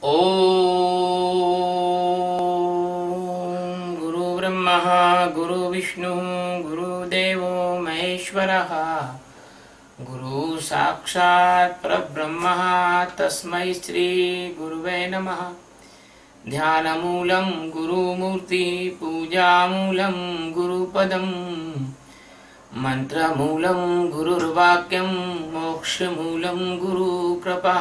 ओम गुरु ब्रह्मा गुरु विष्णु गुरुदेवो महेश्वरः गुरु साक्षात् परब्रह्म तस्मै श्री गुरुवे नमः। ध्यानमूलं गुरुमूर्ति पूजामूलं गुरुपदं मंत्रमूलं गुरुर्वाक्यं मोक्षमूलं गुरुकृपा।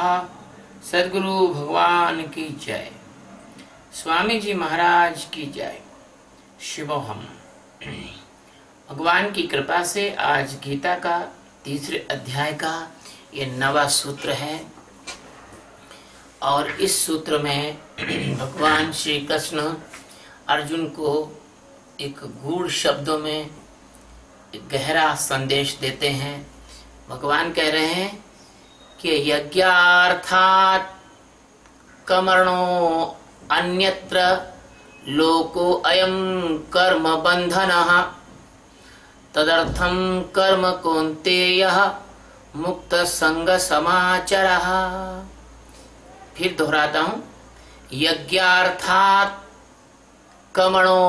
सद्गुरु भगवान की जय, स्वामी जी महाराज की जय। शिवोहम। भगवान की कृपा से आज गीता का तीसरे अध्याय का ये 9वां सूत्र है और इस सूत्र में भगवान श्री कृष्ण अर्जुन को एक गूढ़ शब्दों में एक गहरा संदेश देते हैं। भगवान कह रहे हैं कि यज्ञार्थात् कर्मणो अन्यत्र लोको अयं कर्म बंधनः तदर्थं कर्म कौन्तेयः मुक्त संग समाचरः। फिर दोहराता हूँ, यज्ञार्थात् कर्मणो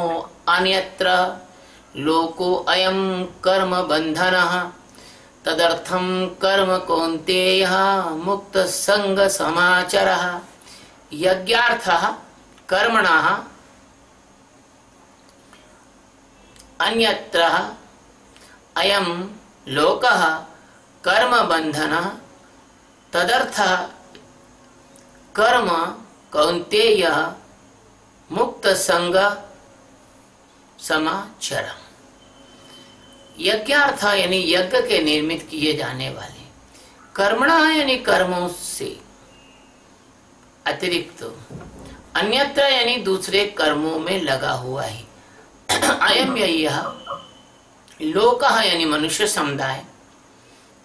अन्यत्र लोको अयं कर्म बंधनः तदर्थं कर्म कौन्तेयः मुक्त संग समाचरः। यज्ञार्थः कर्मणः अन्यत्र अयं लोकः कर्म बंधनः तदर्थः कर्म कौन्तेयः मुक्त संग समाचरः। यज्ञार्थ यानी यज्ञ के निर्मित किए जाने वाले, कर्मणा यानी कर्मों से अतिरिक्त, अन्यत्र यानी दूसरे कर्मों में लगा हुआ है। अयम यह लोकः यानी मनुष्य समुदाय,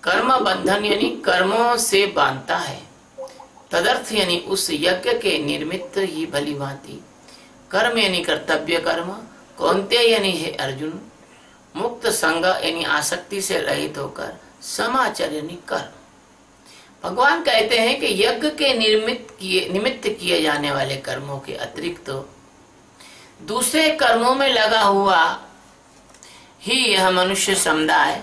कर्म बंधन यानी कर्मों से बांधता है, तदर्थ यानी उस यज्ञ के निर्मित ही भली भांति, कर्म यानी कर्तव्य कर्म, कौन्तेय यानी है अर्जुन, मुक्त संग यानी आसक्ति से रहित होकर, समाचर यानी कर्म। भगवान कहते हैं कि यज्ञ के निमित्त किए जाने वाले कर्मों के अतिरिक्त दूसरे कर्मों में लगा हुआ ही यह मनुष्य समुदाय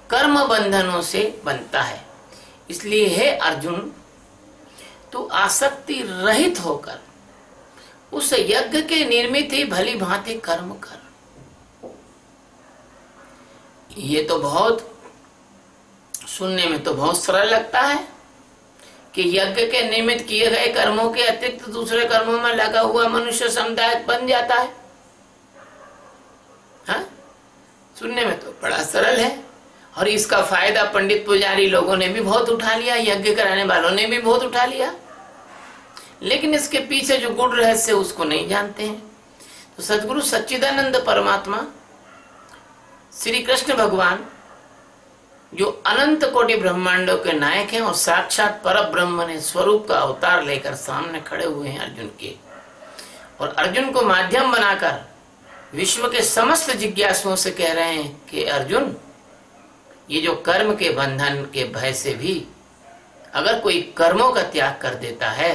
कर्म बंधनों से बनता है। इसलिए हे अर्जुन, तू आसक्ति रहित होकर उस यज्ञ के निर्मित ही भली भांति कर्म कर। ये तो बहुत सुनने में तो बहुत सरल लगता है कि यज्ञ के निमित्त किए गए कर्मों के अतिरिक्त दूसरे कर्मों में लगा हुआ मनुष्य समुदाय बन जाता है। हाँ? सुनने में तो बड़ा सरल है और इसका फायदा पंडित पुजारी लोगों ने भी बहुत उठा लिया, यज्ञ कराने वालों ने भी बहुत उठा लिया, लेकिन इसके पीछे जो गूढ़ रहस्य उसको नहीं जानते हैं। तो सद्गुरु सच्चिदानंद परमात्मा श्री कृष्ण भगवान जो अनंत कोटि ब्रह्मांडों के नायक हैं और साक्षात परब्रह्म ने स्वरूप का अवतार लेकर सामने खड़े हुए हैं अर्जुन के, और अर्जुन को माध्यम बनाकर विश्व के समस्त जिज्ञासुओं से कह रहे हैं कि अर्जुन, ये जो कर्म के बंधन के भय से भी अगर कोई कर्मों का त्याग कर देता है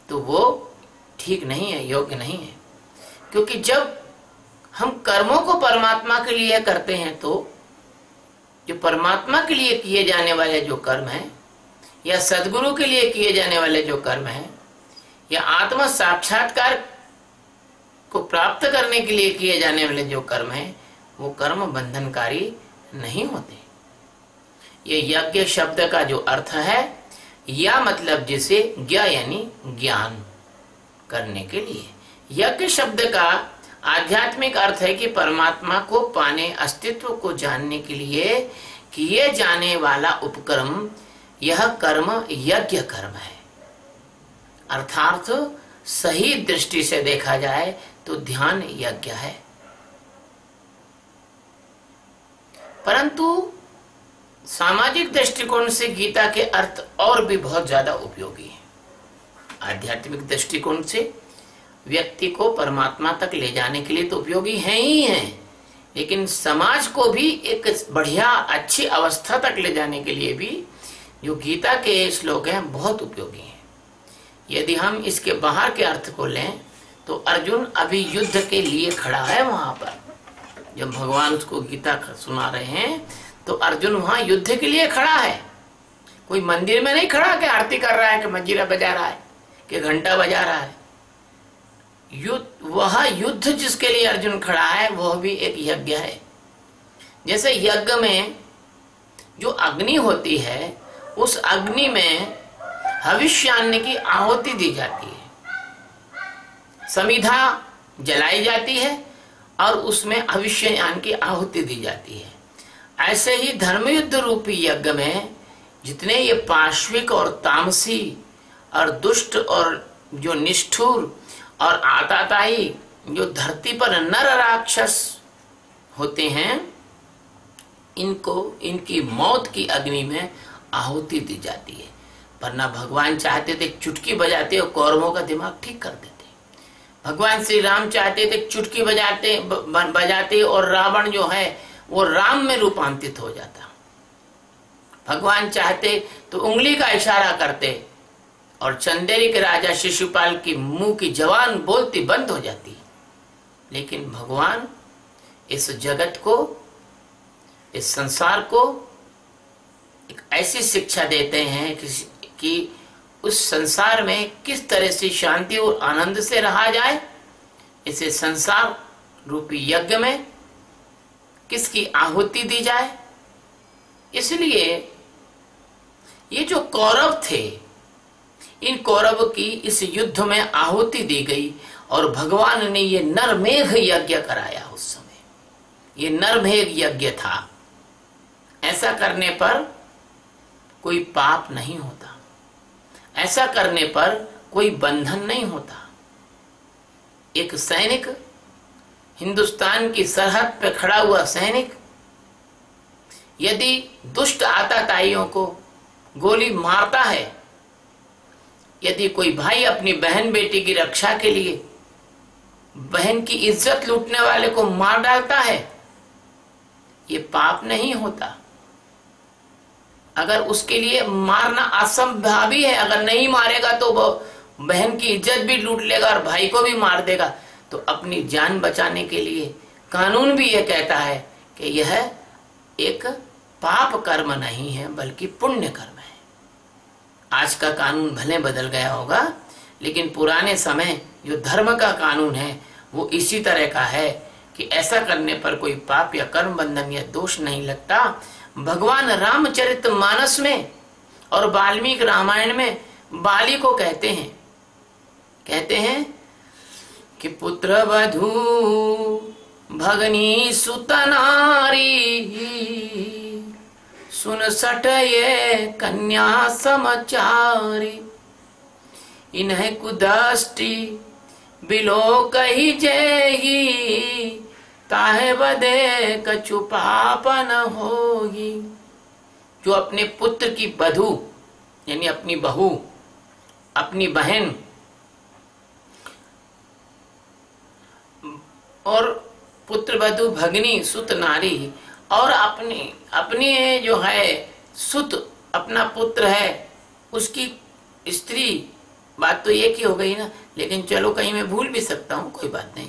तो वो ठीक नहीं है, योग्य नहीं है। क्योंकि जब हम कर्मों को परमात्मा के लिए करते हैं तो जो परमात्मा के लिए किए जाने वाले जो कर्म हैं, या सद्गुरु के लिए किए जाने वाले जो कर्म हैं, या आत्म साक्षात्कार को प्राप्त करने के लिए किए जाने वाले जो कर्म हैं, वो कर्म बंधनकारी नहीं होते। ये यज्ञ शब्द का जो अर्थ है, या मतलब जिसे ज्ञ यानी ज्ञान करने के लिए, यज्ञ शब्द का आध्यात्मिक अर्थ है कि परमात्मा को पाने, अस्तित्व को जानने के लिए किए जाने वाला उपक्रम, यह कर्म यज्ञ कर्म है। अर्थात सही दृष्टि से देखा जाए तो ध्यान यज्ञ है। परंतु सामाजिक दृष्टिकोण से गीता के अर्थ और भी बहुत ज्यादा उपयोगी है। आध्यात्मिक दृष्टिकोण से व्यक्ति को परमात्मा तक ले जाने के लिए तो उपयोगी है ही है, लेकिन समाज को भी एक बढ़िया अच्छी अवस्था तक ले जाने के लिए भी जो गीता के श्लोक हैं बहुत उपयोगी हैं। यदि हम इसके बाहर के अर्थ को लें तो अर्जुन अभी युद्ध के लिए खड़ा है वहां पर। जब भगवान उसको गीता सुना रहे हैं तो अर्जुन वहां युद्ध के लिए खड़ा है। कोई मंदिर में नहीं खड़ा कि आरती कर रहा है, कि मंजीरा बजा रहा है, कि घंटा बजा रहा है। वह युद्ध जिसके लिए अर्जुन खड़ा है वह भी एक यज्ञ है। जैसे यज्ञ में जो अग्नि होती है, उस अग्नि में हविष्यान्न की आहुति दी जाती है, समिधा जलाई जाती है और उसमें हविष्यान्न की आहुति दी जाती है। ऐसे ही धर्मयुद्ध रूपी यज्ञ में जितने ये पाश्विक और तामसी और दुष्ट और जो निष्ठुर और आताताई जो धरती पर नर राक्षस होते हैं, इनको इनकी मौत की अग्नि में आहुति दी जाती है। वरना भगवान चाहते थे चुटकी बजाते और कौरवों का दिमाग ठीक कर देते। भगवान श्री राम चाहते थे चुटकी बजाते और रावण जो है वो राम में रूपांतरित हो जाता। भगवान चाहते तो उंगली का इशारा करते और चंदेरी के राजा शिशुपाल की मुंह की जवान बोलती बंद हो जाती। लेकिन भगवान इस जगत को, इस संसार को एक ऐसी शिक्षा देते हैं कि उस संसार में किस तरह से शांति और आनंद से रहा जाए। इसे संसार रूपी यज्ञ में किसकी आहुति दी जाए। इसलिए ये जो कौरव थे, इन कौरव की इस युद्ध में आहुति दी गई और भगवान ने ये नरमेघ यज्ञ कराया। उस समय ये नरमेघ यज्ञ था। ऐसा करने पर कोई पाप नहीं होता, ऐसा करने पर कोई बंधन नहीं होता। एक सैनिक, हिंदुस्तान की सरहद पे खड़ा हुआ सैनिक, यदि दुष्ट आताताइयों को गोली मारता है, यदि कोई भाई अपनी बहन बेटी की रक्षा के लिए बहन की इज्जत लूटने वाले को मार डालता है, ये पाप नहीं होता। अगर उसके लिए मारना असंभावी है, अगर नहीं मारेगा तो वो बहन की इज्जत भी लूट लेगा और भाई को भी मार देगा। तो अपनी जान बचाने के लिए कानून भी ये कहता है कि यह एक पाप कर्म नहीं है बल्कि पुण्य कर्म है। आज का कानून भले बदल गया होगा, लेकिन पुराने समय जो धर्म का कानून है वो इसी तरह का है कि ऐसा करने पर कोई पाप या कर्म बंधन या दोष नहीं लगता। भगवान रामचरितमानस में और वाल्मीकि रामायण में बाली को कहते हैं कि पुत्र वधू भगनी सुत नारी, सुन सट ये कन्या समाचारी, इन्हें कुदष्टि बिलो कही जेही, ताहे बदे कछु पाप न होगी। जो अपने पुत्र की बधू यानी अपनी बहू, अपनी बहन और पुत्र वधू भगनी सुत नारी और अपनी जो है सुत, अपना पुत्र है, उसकी स्त्री, बात तो एक ही हो गई ना, लेकिन चलो कहीं मैं भूल भी सकता हूं, कोई बात नहीं।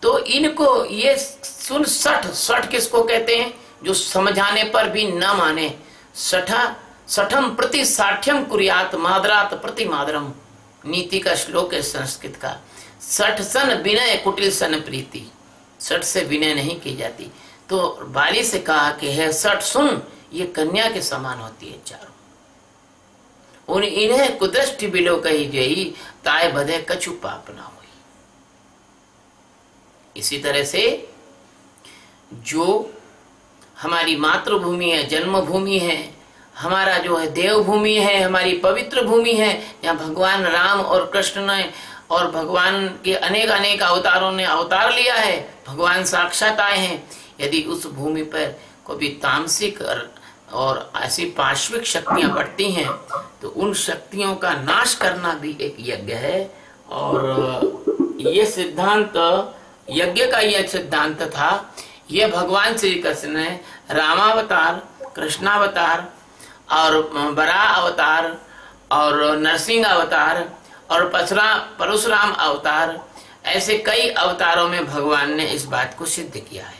तो इनको ये सुन सठ किसको कहते हैं? जो समझाने पर भी न माने। सठम प्रति साठ्यम कुर्यात मादरात प्रति मादरम, नीति का श्लोक है संस्कृत का। सठ सन विनय कुटिल सन प्रीति, सठ से विनय नहीं की जाती। तो बाली से कहा कि है सठ सुन, ये कन्या के समान होती है चारों। उन इन्हें कुदृष्टि बिलो कही जई, ताय बधे कछु पाप ना हुई। इसी तरह से जो हमारी मातृभूमि है, जन्मभूमि है, हमारा जो है देवभूमि है, हमारी पवित्र भूमि है, जहाँ भगवान राम और कृष्ण ने और भगवान के अनेक अवतारों ने अवतार लिया है, भगवान साक्षात आए हैं। यदि उस भूमि पर कोई तामसिक और ऐसी पार्श्विक शक्तियां बढ़ती हैं तो उन शक्तियों का नाश करना भी एक यज्ञ है। और ये सिद्धांत, यज्ञ का यह सिद्धांत था, ये भगवान श्री कृष्ण ने रामावतार, कृष्णावतार और बराह अवतार और नरसिंह अवतार और परशुराम अवतार, ऐसे कई अवतारों में भगवान ने इस बात को सिद्ध किया है।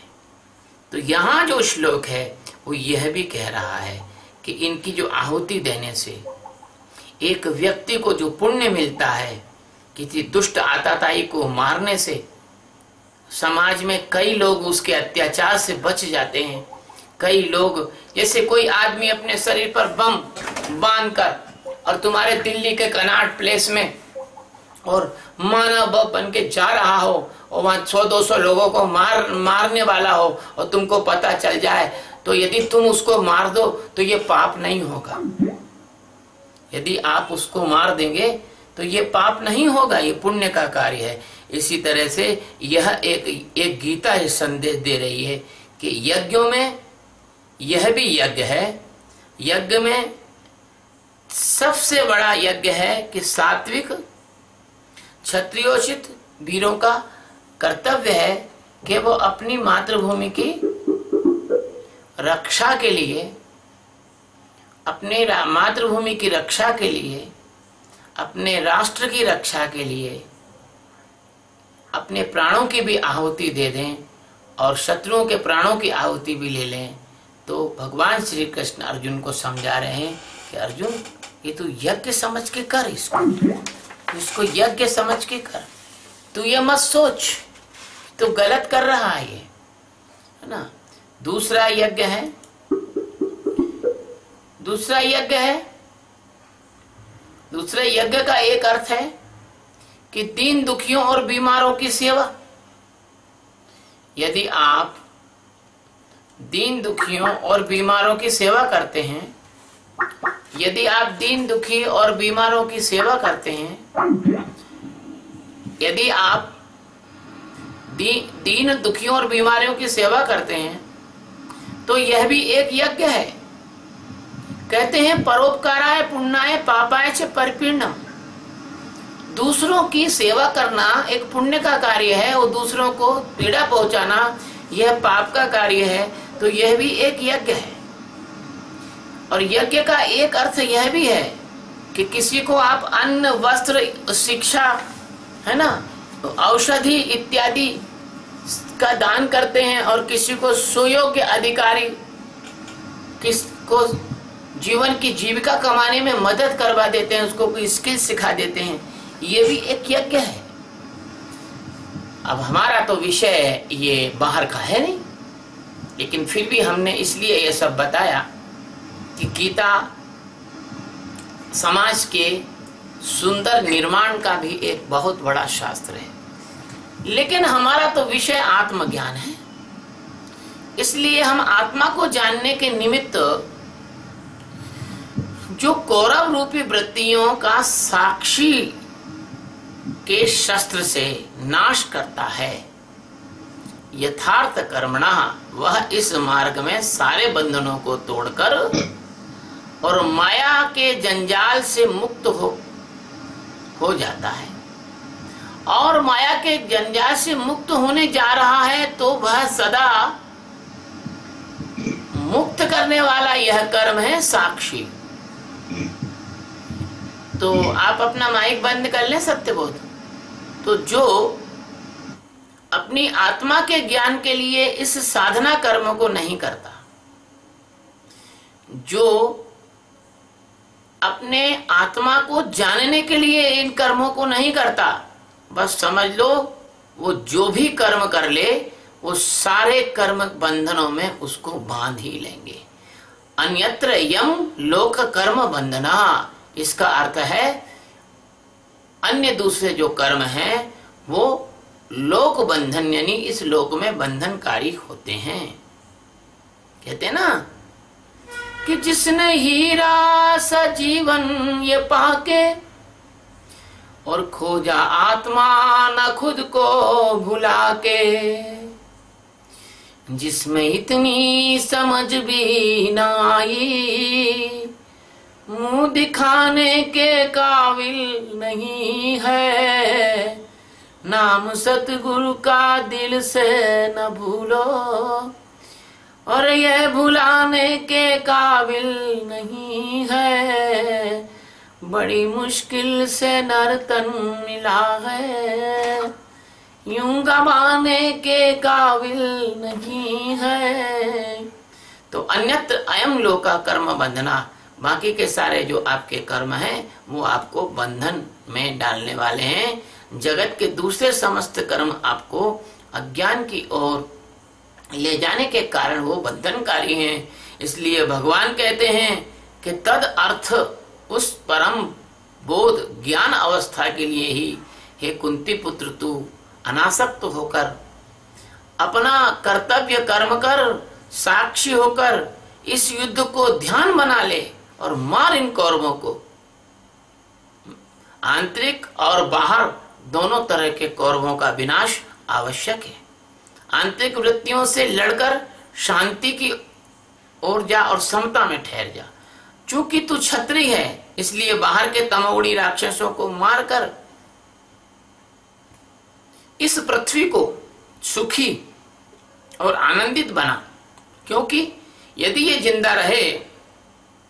तो यहाँ जो श्लोक है वो यह भी कह रहा है कि इनकी जो आहुति देने से एक व्यक्ति को जो पुण्य मिलता है, किसी दुष्ट आताताई को मारने से समाज में कई लोग उसके अत्याचार से बच जाते हैं। कई लोग, जैसे कोई आदमी अपने शरीर पर बम बांधकर और तुम्हारे दिल्ली के कनॉट प्लेस में और मानव बन के जा रहा हो और वहां 100-200 लोगों को मारने वाला हो और तुमको पता चल जाए, तो यदि तुम उसको मार दो तो ये पाप नहीं होगा। यदि आप उसको मार देंगे तो ये पाप नहीं होगा, ये पुण्य का कार्य है। इसी तरह से यह एक गीता ये संदेश दे रही है कि यज्ञों में यह भी यज्ञ है। यज्ञ में सबसे बड़ा यज्ञ है कि सात्विक क्षत्रियोचित वीरों का कर्तव्य है कि वो अपनी मातृभूमि की रक्षा के लिए, अपने मातृभूमि की रक्षा के लिए, अपने राष्ट्र की रक्षा के लिए अपने प्राणों की भी आहुति दे दें और शत्रुओं के प्राणों की आहुति भी ले लें। तो भगवान श्री कृष्ण अर्जुन को समझा रहे हैं कि अर्जुन, ये तू यज्ञ समझ के कर, इसको यज्ञ समझ के कर। तू ये मत सोच तू गलत कर रहा है, ये है ना। दूसरा यज्ञ है, दूसरा यज्ञ का एक अर्थ है कि दीन दुखियों और बीमारों की सेवा। यदि आप दीन दुखियों और बीमारों की सेवा करते हैं, यदि आप दीन दुखी और बीमारों की सेवा करते हैं, यदि आप दीन दुखियों और बीमारियों की सेवा करते हैं, तो यह भी एक यज्ञ है। कहते हैं परोपकाराय पुण्याय पापाय च परिपीडनम। दूसरों की सेवा करना एक पुण्य का कार्य है और दूसरों को पीड़ा पहुंचाना यह पाप का कार्य है। तो यह भी एक यज्ञ है। और यज्ञ का एक अर्थ यह भी है कि किसी को आप अन्न, वस्त्र, शिक्षा, है ना, औषधि इत्यादि का दान करते हैं और किसी को सुयोग्य अधिकारी, किसको जीवन की जीविका कमाने में मदद करवा देते हैं, उसको कोई स्किल सिखा देते हैं, ये भी एक यज्ञ है। अब हमारा तो विषय ये बाहर का है नहीं, लेकिन फिर भी हमने इसलिए ये सब बताया कि गीता समाज के सुंदर निर्माण का भी एक बहुत बड़ा शास्त्र है। लेकिन हमारा तो विषय आत्मज्ञान है, इसलिए हम आत्मा को जानने के निमित्त जो कौरव रूपी वृत्तियों का साक्षी के शस्त्र से नाश करता है, यथार्थ कर्मणा, वह इस मार्ग में सारे बंधनों को तोड़कर और माया के जंजाल से मुक्त हो जाता है। और माया के जंजाल से मुक्त होने जा रहा है तो वह सदा मुक्त करने वाला यह कर्म है साक्षी। तो आप अपना माइक बंद कर लें सत्यबोध। तो जो अपनी आत्मा के ज्ञान के लिए इस साधना कर्म को नहीं करता, जो अपने आत्मा को जानने के लिए इन कर्मों को नहीं करता, बस समझ लो वो जो भी कर्म कर ले वो सारे कर्म बंधनों में उसको बांध ही लेंगे। अन्यत्र यम लोक कर्म बंधना, इसका अर्थ है अन्य दूसरे जो कर्म हैं वो लोक बंधन, यानी इस लोक में बंधनकारी होते हैं। कहते हैं ना कि जिसने हीरा सा जीवन ये पाके और खोजा आत्मा न खुद को भुला के, जिसमें इतनी समझ भी ना आई, मुंह दिखाने के काबिल नहीं है, नाम सतगुरु का दिल से न भूलो, और यह भुलाने के काबिल नहीं है, बड़ी मुश्किल से नर्तन मिला है, यूं गवाने के काबिल नहीं है। तो अन्यत्र अयम लोका कर्म बंधना, बाकी के सारे जो आपके कर्म हैं वो आपको बंधन में डालने वाले हैं। जगत के दूसरे समस्त कर्म आपको अज्ञान की ओर ले जाने के कारण वो बंधनकारी हैं। इसलिए भगवान कहते हैं कि तद अर्थ, उस परम बोध ज्ञान अवस्था के लिए ही हे कुंती पुत्र तू अनासक्त होकर अपना कर्तव्य कर्म कर, साक्षी होकर इस युद्ध को ध्यान बना ले और मार इन कौरवों को। आंतरिक और बाहर दोनों तरह के कौरवों का विनाश आवश्यक है। आंतरिक वृत्तियों से लड़कर शांति की ओर जा और समता में ठहर जा। चूंकि तू क्षत्रिय है इसलिए बाहर के तमोगुणी राक्षसों को मारकर इस पृथ्वी को सुखी और आनंदित बना, क्योंकि यदि ये जिंदा रहे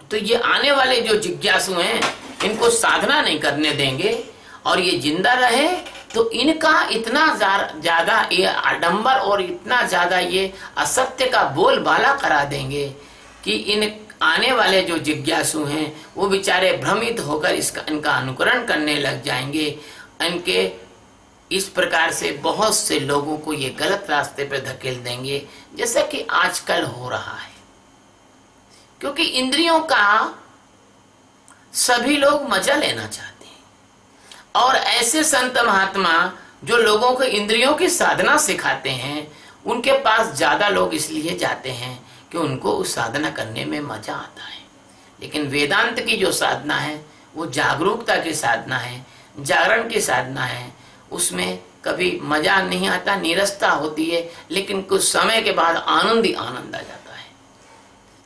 तो ये आने वाले जो जिज्ञासु हैं इनको साधना नहीं करने देंगे, और ये जिंदा रहे तो इनका इतना ज्यादा ये आडंबर और इतना ज्यादा ये असत्य का बोलबाला करा देंगे कि इन आने वाले जो जिज्ञासु हैं वो बेचारे भ्रमित होकर इनका अनुकरण करने लग जाएंगे। इनके इस प्रकार से बहुत से लोगों को ये गलत रास्ते पर धकेल देंगे, जैसा कि आजकल हो रहा है। क्योंकि इंद्रियों का सभी लोग मजा लेना चाहते हैं, और ऐसे संत महात्मा जो लोगों को इंद्रियों की साधना सिखाते हैं उनके पास ज्यादा लोग इसलिए जाते हैं कि उनको उस साधना करने में मजा आता है। लेकिन वेदांत की जो साधना है वो जागरूकता की साधना है, जागरण की साधना है। उसमें कभी मजा नहीं आता, नीरसता होती है, लेकिन कुछ समय के बाद आनंद ही आनंद आ जाता है।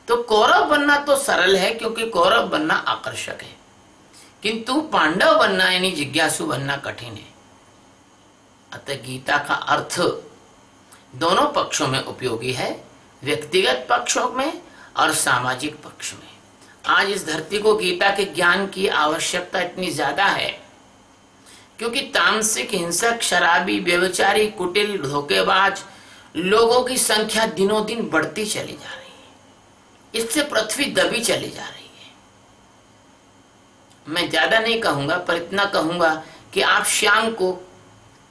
तो कौरव बनना तो सरल है, क्योंकि कौरव बनना आकर्षक है, किंतु पांडव बनना यानी जिज्ञासु बनना कठिन है। अतः गीता का अर्थ दोनों पक्षों में उपयोगी है, व्यक्तिगत पक्षों में और सामाजिक पक्ष में। आज इस धरती को गीता के ज्ञान की आवश्यकता इतनी ज्यादा है क्योंकि तामसिक, हिंसक, शराबी, व्यभिचारी, कुटिल, धोखेबाज लोगों की संख्या दिनों दिन बढ़ती चली जा रही है। इससे पृथ्वी दबी चली जा रही है। मैं ज्यादा नहीं कहूंगा, पर इतना कहूंगा कि आप शाम को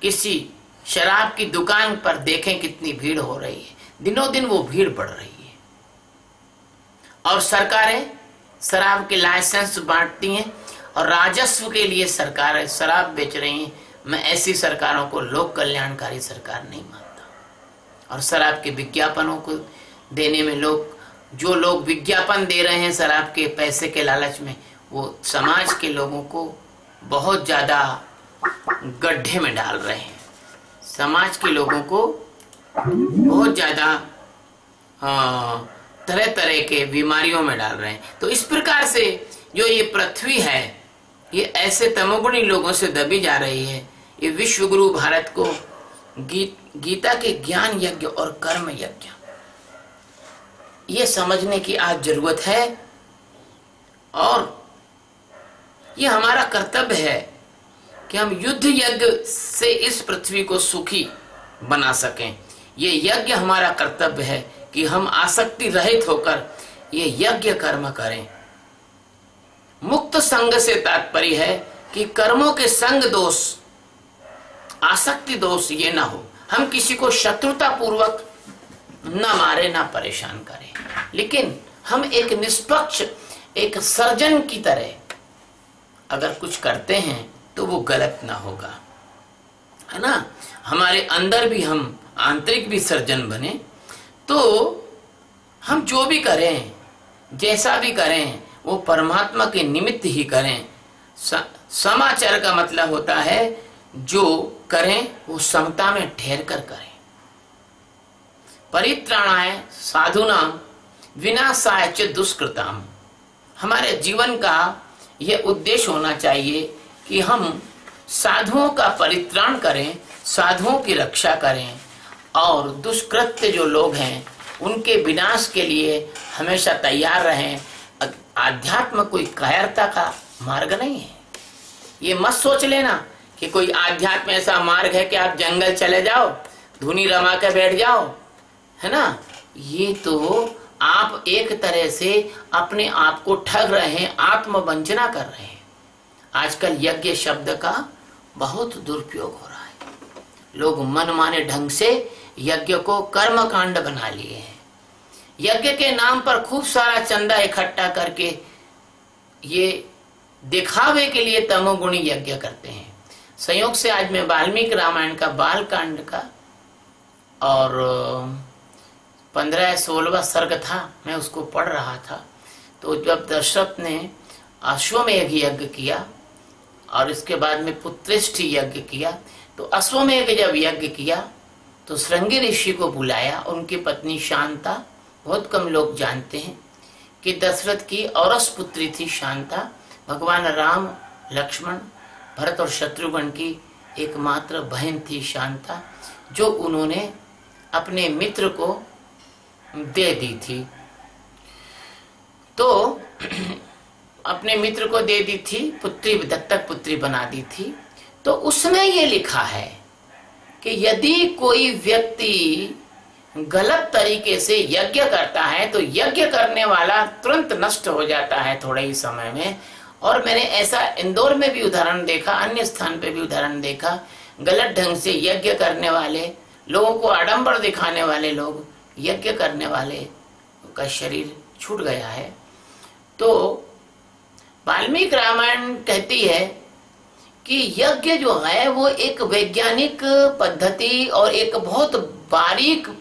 किसी शराब की दुकान पर देखें कितनी भीड़ हो रही है। दिनों दिन वो भीड़ बढ़ रही है, और सरकारें शराब के लाइसेंस बांटती हैं और राजस्व के लिए सरकारें शराब बेच रही हैं। मैं ऐसी सरकारों को लोक कल्याणकारी सरकार नहीं मानता। और शराब के विज्ञापनों को देने में जो लोग विज्ञापन दे रहे हैं शराब के पैसे के लालच में, वो समाज के लोगों को बहुत ज्यादा गड्ढे में डाल रहे हैं। समाज के लोगों को बहुत ज्यादा तरह तरह के बीमारियों में डाल रहे हैं। तो इस प्रकार से जो ये पृथ्वी है ये ऐसे तमोगुणी लोगों से दबी जा रही है। ये विश्व गुरु भारत को गीता के ज्ञान यज्ञ और कर्म यज्ञ ये समझने की आज जरूरत है, और ये हमारा कर्तव्य है कि हम युद्ध यज्ञ से इस पृथ्वी को सुखी बना सकें। ये यज्ञ हमारा कर्तव्य है कि हम आसक्ति रहित होकर ये यज्ञ कर्म करें। मुक्त संग से तात्पर्य है कि कर्मों के संग दोष, आसक्ति दोष ये ना हो। हम किसी को शत्रुता पूर्वक न मारे ना परेशान करें, लेकिन हम एक निष्पक्ष, एक सर्जन की तरह अगर कुछ करते हैं तो वो गलत ना होगा, है ना। हमारे अंदर भी हम आंतरिक भी सर्जन बने, तो हम जो भी करें, जैसा भी करें, वो परमात्मा के निमित्त ही करें। समाचार का मतलब होता है जो करें वो समता में ठहर कर करें। परित्राणाय साधूनाम विनाशाय च दुष्कृताम। हमारे जीवन का यह उद्देश्य होना चाहिए कि हम साधुओं का परित्राण करें, साधुओं की रक्षा करें, और दुष्कृत्य जो लोग हैं उनके विनाश के लिए हमेशा तैयार रहें। आध्यात्म कोई कायरता का मार्ग नहीं है। ये मत सोच लेना कि कोई आध्यात्म ऐसा मार्ग है कि आप जंगल चले जाओ, धुनी रमा के बैठ जाओ, है ना। ये तो आप एक तरह से अपने आप को ठग रहे हैं, आत्मवंचना कर रहे हैं। आजकल यज्ञ शब्द का बहुत दुरुपयोग हो रहा है। लोग मनमाने ढंग से यज्ञ को कर्म कांड बना लिए हैं। यज्ञ के नाम पर खूब सारा चंदा इकट्ठा करके ये दिखावे के लिए तमोगुणी यज्ञ करते हैं। संयोग से आज मैं वाल्मीकि रामायण का बाल कांड का और 15-16वां सर्ग था, मैं उसको पढ़ रहा था। तो जब दशरथ ने अश्वमेघ यज्ञ किया और इसके बाद में पुत्रेष्ठी यज्ञ किया, तो अश्वमेघ जब यज्ञ किया तो श्रृंगी ऋषि को बुलाया। उनकी पत्नी शांता, बहुत कम लोग जानते हैं कि दशरथ की औरस पुत्री थी शांता। भगवान राम, लक्ष्मण, भरत और शत्रुघ्न की एकमात्र बहन थी शांता, जो उन्होंने अपने मित्र को दे दी थी। तो अपने मित्र को दे दी थी, पुत्री, दत्तक पुत्री बना दी थी। तो उसमें ये लिखा है कि यदि कोई व्यक्ति गलत तरीके से यज्ञ करता है तो यज्ञ करने वाला तुरंत नष्ट हो जाता है थोड़े ही समय में। और मैंने ऐसा इंदौर में भी उदाहरण देखा, अन्य स्थान पे भी उदाहरण देखा। गलत ढंग से यज्ञ करने वाले लोगों को आडंबर दिखाने वाले लोग, यज्ञ करने वाले का शरीर छूट गया है। तो वाल्मीकि रामायण कहती है कि यज्ञ जो है वो एक वैज्ञानिक पद्धति और एक बहुत बारीक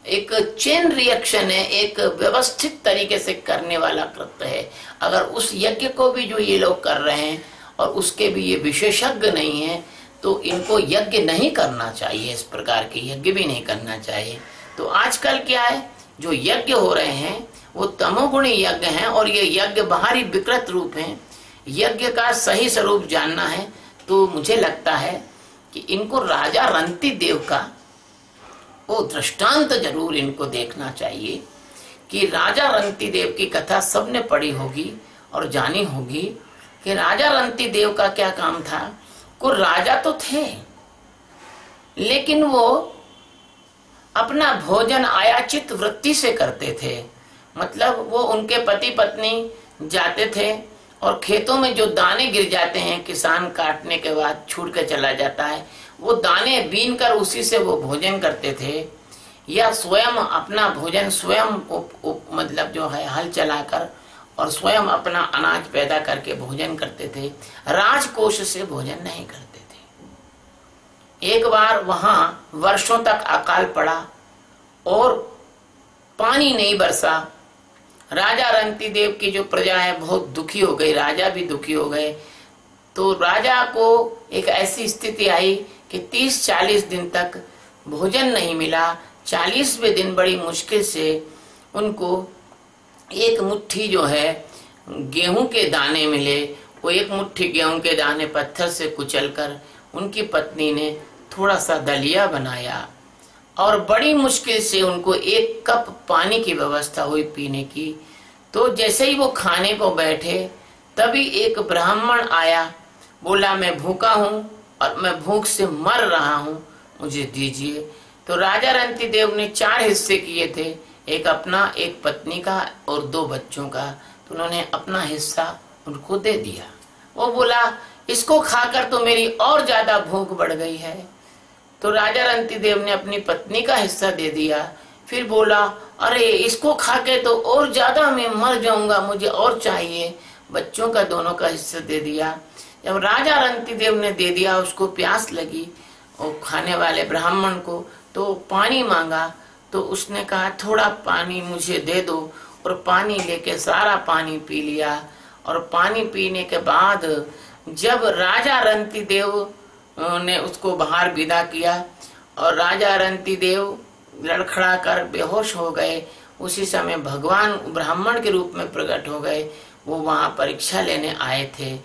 एक चेन रिएक्शन है, एक व्यवस्थित तरीके से करने वाला कृत्य है। अगर उस यज्ञ को भी जो ये लोग कर रहे हैं और उसके भी ये विशेषज्ञ नहीं है तो इनको यज्ञ नहीं करना चाहिए, इस प्रकार के यज्ञ भी नहीं करना चाहिए। तो आजकल क्या है, जो यज्ञ हो रहे हैं वो तमोगुणी यज्ञ हैं और ये यज्ञ बाहरी विकृत रूप हैं। यज्ञ का सही स्वरूप जानना है तो मुझे लगता है कि इनको राजा रंती देव का वो दृष्टांत जरूर इनको देखना चाहिए कि राजा रंती देव की कथा सबने पढ़ी होगी और जानी होगी कि राजा रंती देव का क्या काम था। को राजा तो थे लेकिन वो अपना भोजन आयाचित वृत्ति से करते थे। मतलब वो उनके पति पत्नी जाते थे और खेतों में जो दाने गिर जाते हैं, किसान काटने के बाद छूट के चला जाता है, वो दाने बीन कर उसी से वो भोजन करते थे। या स्वयं अपना भोजन स्वयं मतलब जो है हल चलाकर और स्वयं अपना अनाज पैदा करके भोजन करते थे। राजकोष से भोजन नहीं करते थे। एक बार वहां वर्षों तक अकाल पड़ा और पानी नहीं बरसा। राजा रंती देव की जो प्रजा है बहुत दुखी हो गई, राजा भी दुखी हो गए। तो राजा को एक ऐसी स्थिति आई कि 30-40 दिन तक भोजन नहीं मिला। 40वें दिन बड़ी मुश्किल से उनको एक मुट्ठी जो है गेहूं के दाने मिले। वो एक मुट्ठी गेहूं के दाने पत्थर से कुचलकर उनकी पत्नी ने थोड़ा सा दलिया बनाया और बड़ी मुश्किल से उनको 1 कप पानी की व्यवस्था हुई पीने की। तो जैसे ही वो खाने को बैठे तभी एक ब्राह्मण आया, बोला मैं भूखा हूँ और मैं भूख से मर रहा हूँ, मुझे दीजिए। तो राजा रंती देव ने 4 हिस्से किए थे, एक अपना, एक पत्नी का और 2 बच्चों का। तो उन्होंने अपना हिस्सा उनको दे दिया। वो बोला इसको खाकर तो मेरी और ज्यादा भूख बढ़ गई है। तो राजा रंती देव ने अपनी पत्नी का हिस्सा दे दिया। फिर बोला अरे इसको खाके तो और ज्यादा मैं मर जाऊंगा, मुझे और चाहिए। बच्चों का दोनों का हिस्सा दे दिया। जब राजा रंती देव ने दे दिया, उसको प्यास लगी और खाने वाले ब्राह्मण को, तो पानी मांगा। तो उसने कहा थोड़ा पानी मुझे दे दो, और पानी लेके सारा पानी पी लिया। और पानी पीने के बाद जब राजा रंती देव ने उसको बाहर विदा किया और राजा रंती देव लड़खड़ा कर बेहोश हो गए, उसी समय भगवान ब्राह्मण के रूप में प्रकट हो गए। वो वहां परीक्षा लेने आए थे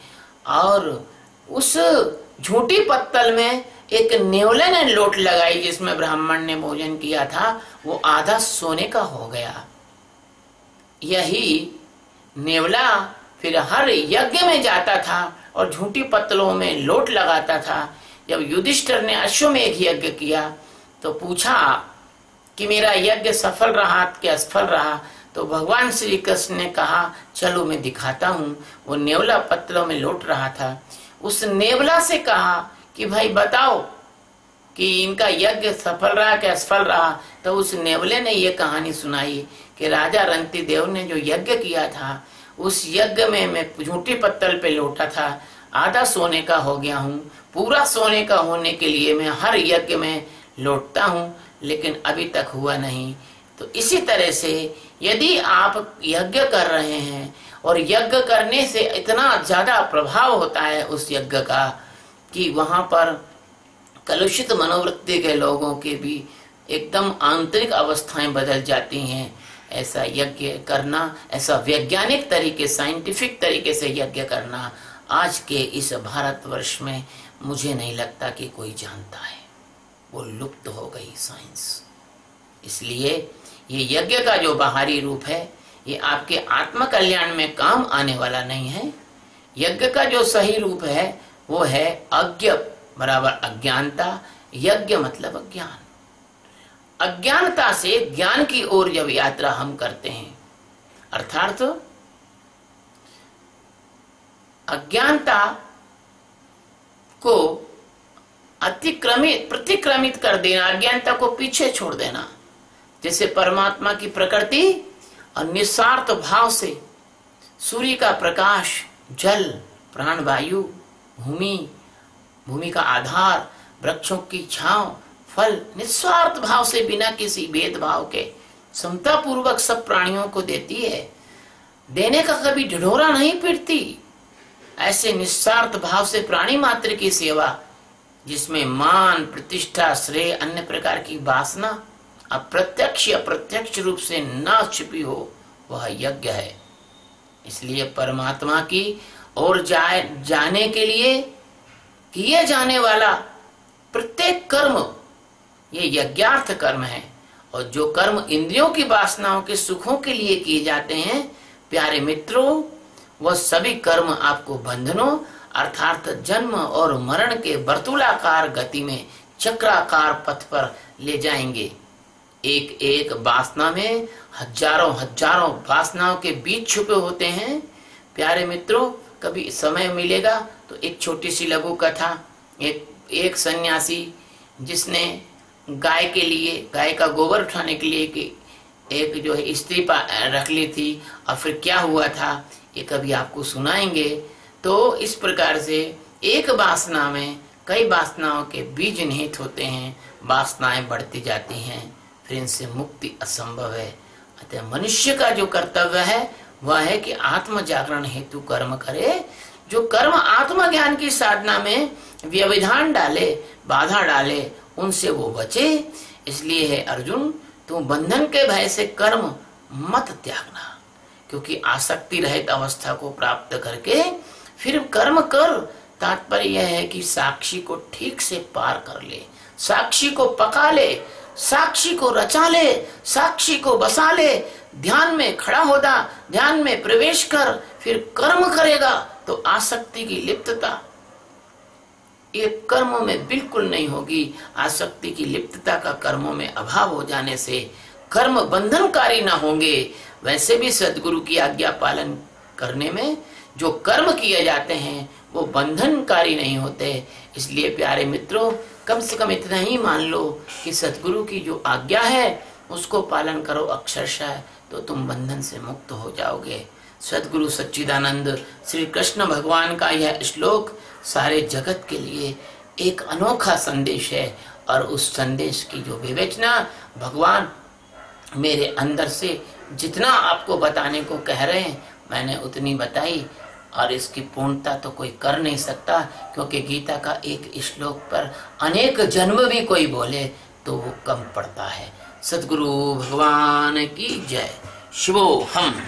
और उस झूठी पत्तल में एक नेवले ने लोट लगाई जिसमें ब्राह्मण ने भोजन किया था, वो आधा सोने का हो गया। यही नेवला फिर हर यज्ञ में जाता था और झूठी पत्तलों में लोट लगाता था। जब युधिष्ठिर ने अश्वमेध यज्ञ किया तो पूछा कि मेरा यज्ञ सफल रहा कि असफल रहा, तो भगवान श्री कृष्ण ने कहा चलो मैं दिखाता हूँ। वो नेवला पत्तलों में लोट रहा था। उस नेवला से कहा कि भाई बताओ कि इनका यज्ञ सफल रहा कि असफल रहा। तो उस नेवले ने ये कहानी सुनाई कि राजा रंती देव ने जो यज्ञ किया था उस यज्ञ में मैं झूठी पत्तल पे लोटा था, आधा सोने का हो गया हूँ, पूरा सोने का होने के लिए मैं हर यज्ञ में लौटता हूँ, लेकिन अभी तक हुआ नहीं। तो इसी तरह से यदि आप यज्ञ कर रहे हैं और यज्ञ करने से इतना ज्यादा प्रभाव होता है उस यज्ञ का कि वहां पर कलुषित मनोवृत्ति के लोगों के भी एकदम आंतरिक अवस्थाएं बदल जाती हैं, ऐसा यज्ञ करना, ऐसा वैज्ञानिक तरीके साइंटिफिक तरीके से यज्ञ करना आज के इस भारतवर्ष में मुझे नहीं लगता कि कोई जानता है। वो लुप्त हो गई साइंस। इसलिए ये यज्ञ का जो बाहरी रूप है ये आपके आत्म कल्याण में काम आने वाला नहीं है। यज्ञ का जो सही रूप है वो है अज्ञ बराबर अज्ञानता, यज्ञ मतलब अज्ञान। अज्ञानता से ज्ञान की ओर जब यात्रा हम करते हैं, अर्थात अज्ञानता को प्रतिक्रमित कर देना, अज्ञानता को पीछे छोड़ देना। जैसे परमात्मा की प्रकृति और निस्वार्थ भाव से सूर्य का प्रकाश, जल, प्राणवायु, भूमि का आधार, वृक्षों की छांव, फल निस्वार्थ भाव से बिना किसी भेदभाव के समता पूर्वक सब प्राणियों को देती है, देने का कभी ढिढोरा नहीं पीटती। ऐसे निस्वार्थ भाव से प्राणी मात्र की सेवा जिसमें मान, प्रतिष्ठा, श्रेय, अन्य प्रकार की वासना अप्रत्यक्ष अप्रत्यक्ष रूप से न छिपी हो, वह यज्ञ है। इसलिए परमात्मा की ओर जाने के लिए किए जाने वाला प्रत्येक कर्म ये यज्ञार्थ कर्म है। और जो कर्म इंद्रियों की वासनाओं के सुखों के लिए किए जाते हैं, प्यारे मित्रों, वह सभी कर्म आपको बंधनों अर्थात जन्म और मरण के वर्तुलाकार गति में चक्राकार पथ पर ले जाएंगे। एक एक वासना में हजारों हजारों वासनाओं के बीज छुपे होते हैं। प्यारे मित्रों, कभी समय मिलेगा तो एक छोटी सी लघु कथा, एक सन्यासी जिसने गाय के लिए, गाय का गोबर उठाने के लिए एक जो है स्त्री रख ली थी, और फिर क्या हुआ था ये कभी आपको सुनाएंगे। तो इस प्रकार से एक वासना में कई वासनाओं के बीज निहित होते हैं, वासनाएं बढ़ती जाती हैं, फिर इनसे मुक्ति असंभव है। अतः मनुष्य का जो कर्तव्य है वह है कि आत्म जागरण हेतु कर्म करे। जो कर्म आत्मज्ञान की साधना में व्यवधान डाले, बाधा डाले, उनसे वो बचे। इसलिए है अर्जुन, तू बंधन के भय से कर्म मत त्यागना, क्योंकि आसक्ति रहित अवस्था को प्राप्त करके फिर कर्म कर। तात्पर्य यह है कि साक्षी को ठीक से पार कर ले, साक्षी को पका ले, साक्षी को रचा ले, साक्षी को बसा ले, ध्यान में खड़ा होगा, ध्यान में प्रवेश कर, फिर कर्म करेगा तो आसक्ति की लिप्तता ये कर्मों में बिल्कुल नहीं होगी। आसक्ति की लिप्तता का कर्मों में अभाव हो जाने से कर्म बंधनकारी ना होंगे। वैसे भी सद्गुरु की आज्ञा पालन करने में जो कर्म किए जाते हैं वो बंधनकारी नहीं होते। इसलिए प्यारे मित्रों, कम से कम इतना ही मान लो कि सद्गुरु की जो आज्ञा है उसको पालन करो अक्षरशः, तो तुम बंधन से मुक्त हो जाओगे। सद्गुरु सच्चिदानंद श्री कृष्ण भगवान का यह श्लोक सारे जगत के लिए एक अनोखा संदेश है, और उस संदेश की जो विवेचना भगवान मेरे अंदर से जितना आपको बताने को कह रहे हैं मैंने उतनी बताई, और इसकी पूर्णता तो कोई कर नहीं सकता, क्योंकि गीता का एक श्लोक पर अनेक जन्म भी कोई बोले तो वो कम पड़ता है। सद्गुरु भगवान की जय। शिवोहम।